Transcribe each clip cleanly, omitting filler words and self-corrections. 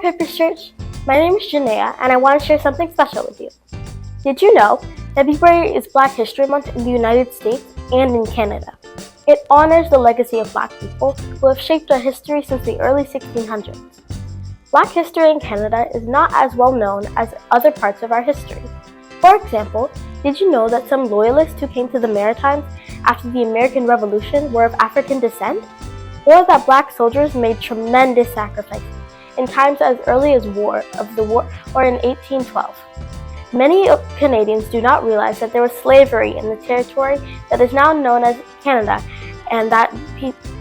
Purpose Church. My name is Janaea, and I want to share something special with you. Did you know February is Black History Month in the United States and in Canada? It honors the legacy of Black people who have shaped our history since the early 1600s. Black history in Canada is not as well known as other parts of our history. For example, did you know that some loyalists who came to the Maritimes after the American Revolution were of African descent? Or that Black soldiers made tremendous sacrifices in times as early as War or in 1812. Many Canadians do not realize that there was slavery in the territory that is now known as Canada, and that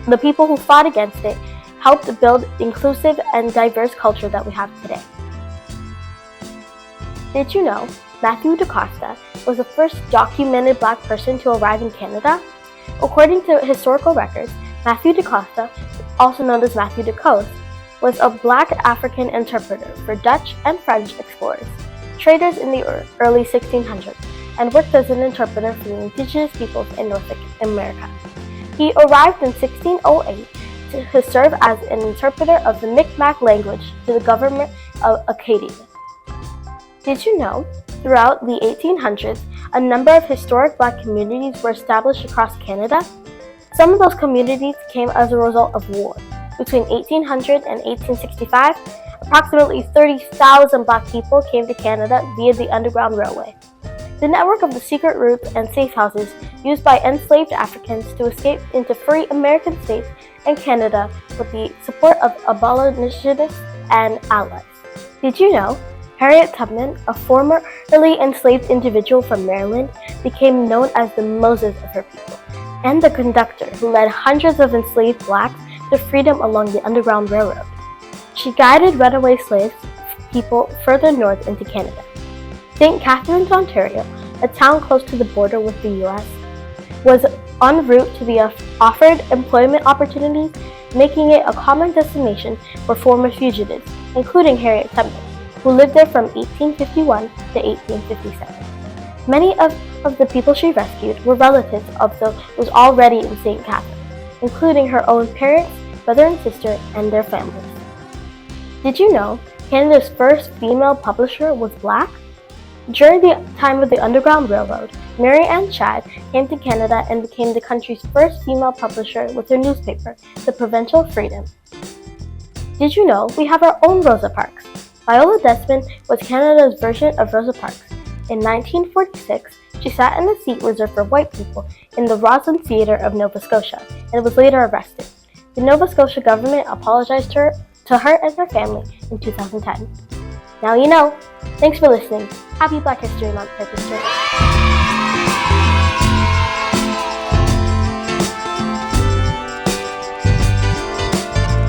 the people who fought against it helped build the inclusive and diverse culture that we have today. Did you know Matthew DaCosta was the first documented Black person to arrive in Canada? According to historical records, Matthew DaCosta, also known as Matthew DeCoste, was a Black African interpreter for Dutch and French explorers, traders in the early 1600s, and worked as an interpreter for the indigenous peoples in North America. He arrived in 1608 to serve as an interpreter of the Mi'kmaq language to the government of Acadia. Did you know, throughout the 1800s, a number of historic Black communities were established across Canada? Some of those communities came as a result of war. Between 1800 and 1865, approximately 30,000 Black people came to Canada via the Underground Railway. The network of the secret routes and safe houses used by enslaved Africans to escape into free American states and Canada with the support of abolitionists and allies. Did you know Harriet Tubman, a formerly enslaved individual from Maryland, became known as the Moses of her people, and the conductor who led hundreds of enslaved Blacks to freedom along the Underground Railroad? She guided runaway slave people further north into Canada. St. Catharines, Ontario, a town close to the border with the U.S., was en route to the offered employment opportunities, making it a common destination for former fugitives, including Harriet Tubman, who lived there from 1851 to 1857. Many of the people she rescued were relatives of those who was already in St. Catharines, including her own parents, brother and sister, and their families. Did you know Canada's first female publisher was Black? During the time of the Underground Railroad, Mary Ann Shadd came to Canada and became the country's first female publisher with her newspaper, The Provincial Freedom. Did you know we have our own Rosa Parks? Viola Desmond was Canada's version of Rosa Parks. In 1946, she sat in a seat reserved for white people in the Roslyn Theatre of Nova Scotia and was later arrested. The Nova Scotia government apologized to her and her family in 2010. Now you know. Thanks for listening. Happy Black History Month, Purpose Church.